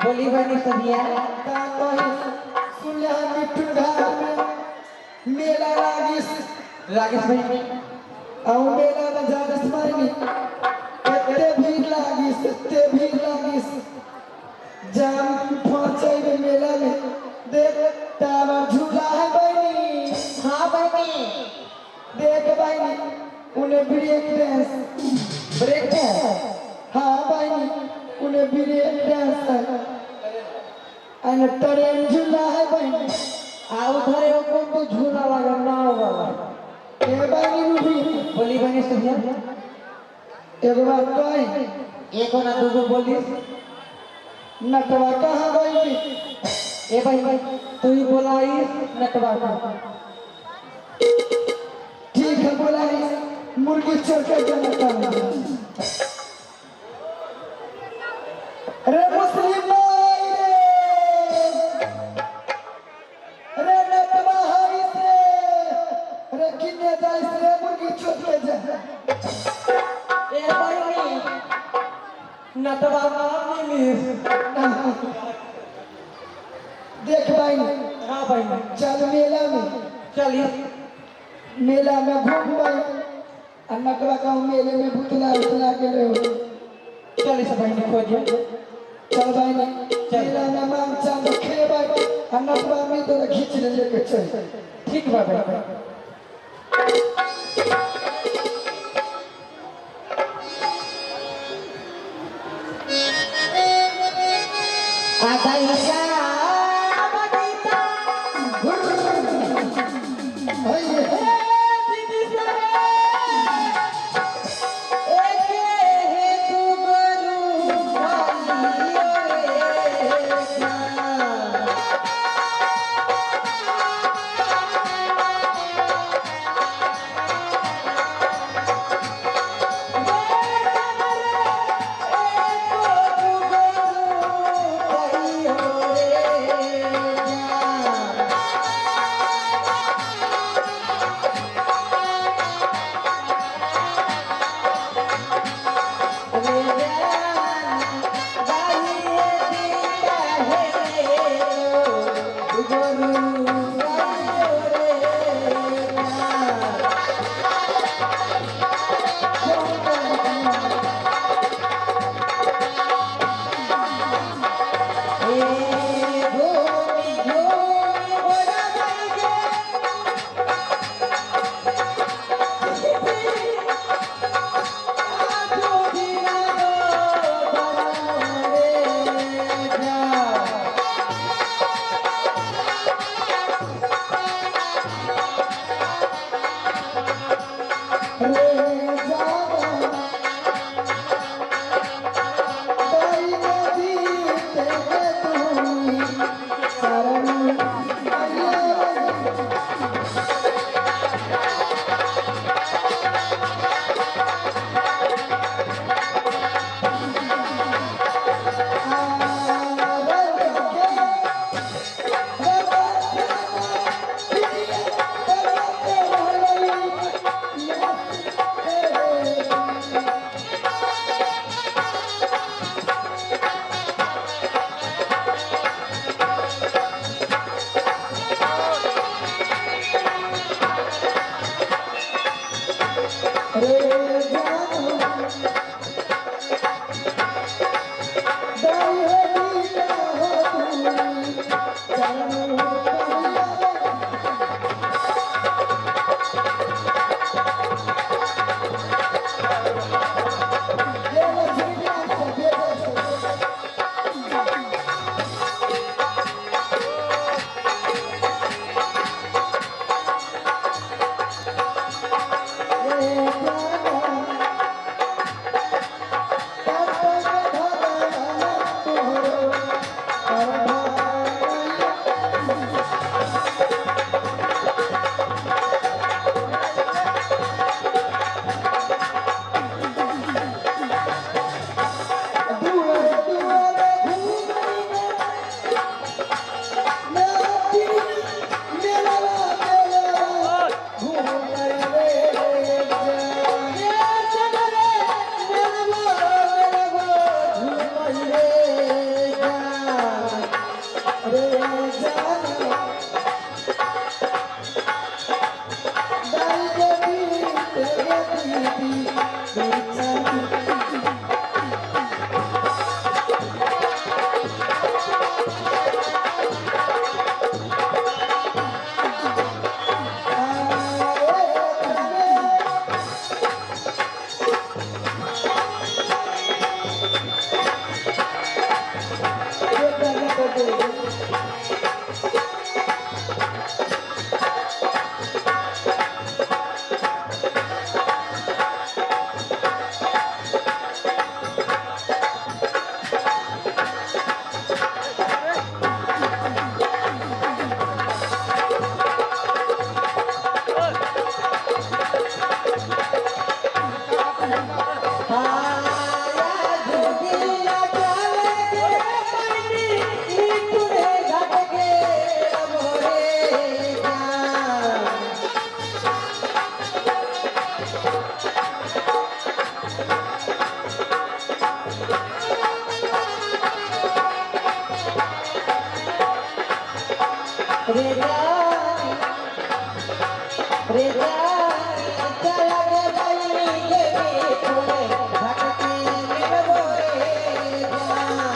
बोली बनी सदिया मेला रागिस राकेश भाई और मेला में जागस मारनी एते भीड़ लागिस जाम पहुंचे में मेला में देख टावर झूला है बहनी। हाँ बहनी देख बहनी उन्हें ब्रेक डांस हाँ बहनी उन्हें ब्रेक डांस है ट्रेन झूला है बहनी आ उधर एगो कौन तो झूला लगा नाव वाला ए बहनी रूबी बोली बनी सदिया एगो बात कही एको ना दूगो बोली नटवा कहाँ गई ए भाई तू ही बोलाई नटवा का। ठीक है बोला मुर्गी चोर के जनता रे मुस्लिम भाई रे नटवा हाई से रे किन्ने जाइस रे मुर्गी चोर के जा ए भाई नटवा का मिली। देख भाई हाँ भाई चल मेला में चलिए मेला में घूम भाई नटवा का मेले में भूतला उतला के रहो चलिए सब भाई ने खोजिए। चल भाई ने मेला में मांग चांद खे भाई नटवा में तो खींच ले लेके चल ठीक बा भाई। रे जानी रे जानी चला गे बनी के तूने भटके मिलबो रे जानी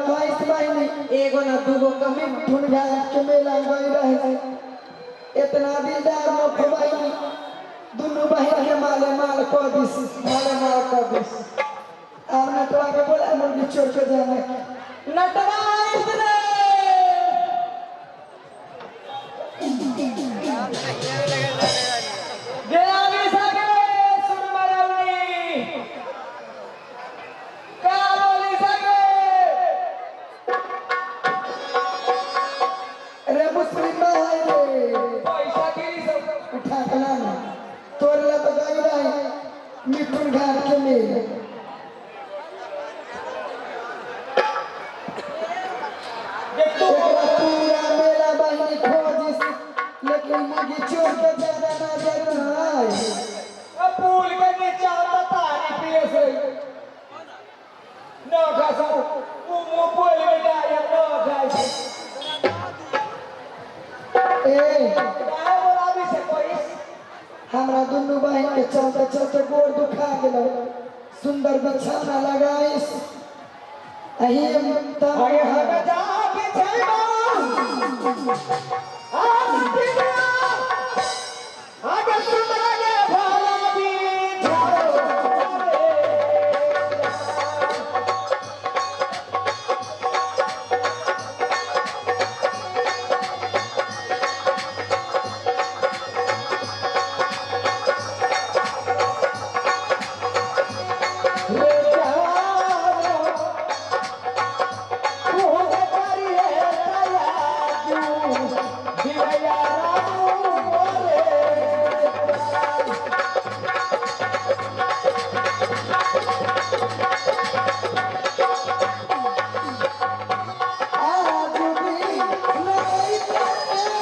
एगो ना दूगो कमी धुन घाट के मेला गई रहे इतना दिलदार लोग भाई दोनों बहन के माले माल को दिस माले माल कर दिस और नटवा के बोला मुर्गी चोर के जाने नटवा इसने मुस्लिम भाई रे पैसा गिरी सब उठा के लाना तोर ला तो गई रही मिथुन घाट के मेले देख तू पूरा मेला बहनी खोजिस लेकिन मुझे चोर के ज्यादा नजर नहीं अब पुल के नीचे आता तारी पिए से न खासा वो पुल में जाए न खाए ए काय बोला भी से कोई हमरा दुनू बहन के चलते चलते गोड़ दुखा गेल सुंदर बिछाना लगाइस अही तब आगे हमें जा के चलना आगे सुंदर के भाला भी आज भी नहीं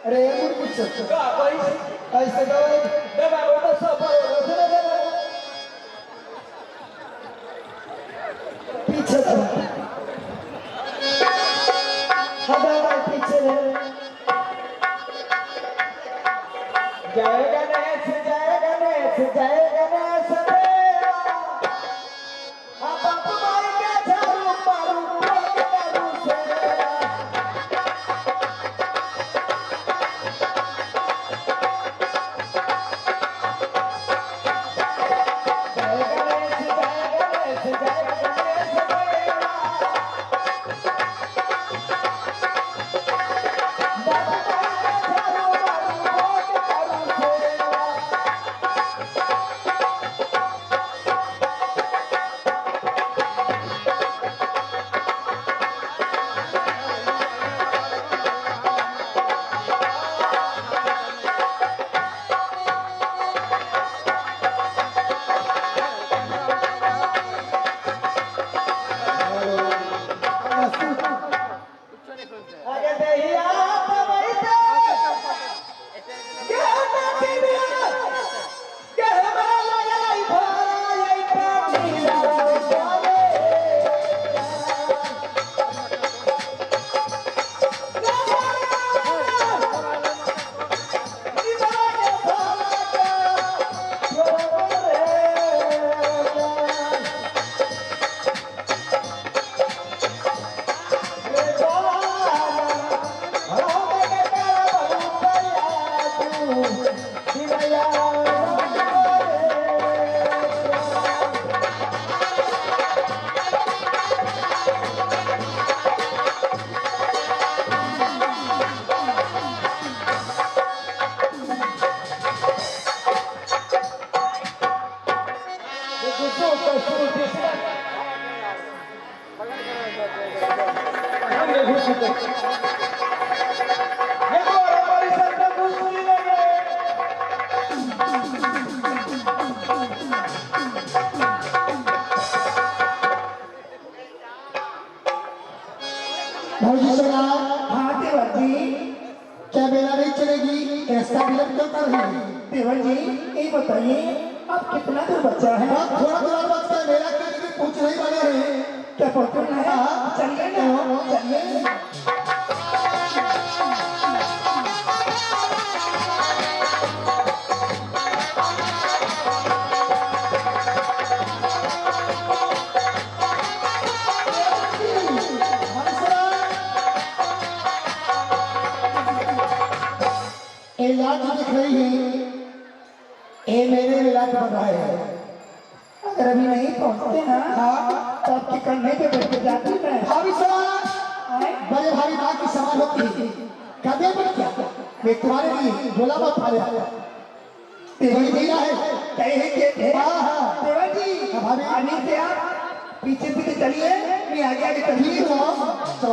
अरे कुछ ऐसे दवाई पीछे चला हमारा पीछे जय गणेश जय गणेश जय गणेश देवा अब तुम्हारी के झाड़ू मारू करू सेवा जय गणेश जय गणेश देवा बाबा के झाड़ू मारू करू सेवा देखो हमारी संता कुश्ती लगे भौजी सुना, हाँ देवर जी, क्या मेला नहीं चलेगी? ऐसा विलंब क्यों कर रही है? देवर जी ये बताइए अब कितना दूर बचा है? बहुत थोड़ा थोड़ा वक्त है, मेला के लिए पूछ नहीं वाले हैं। क्या पहुंचना है? चलिए ना, चलिए। ये लाज दिख रही है, ये मेरे इलाज बन रहा है। अगर अभी नहीं पहुंचते ना तो आपके कंधे पे बैठ के जाती मैं। भाभी साहब, बड़े भारी माँ की सवाल होती है, कदे पर क्या वे तुम्हारे लिए झोला में फाड़े देवर जी है। कहे के थे हाँ, हाँ। देवर जी भाभी। आगे से आप पीछे पीछे चलिए, मैं आगे आगे चलिए। ठीक हो तो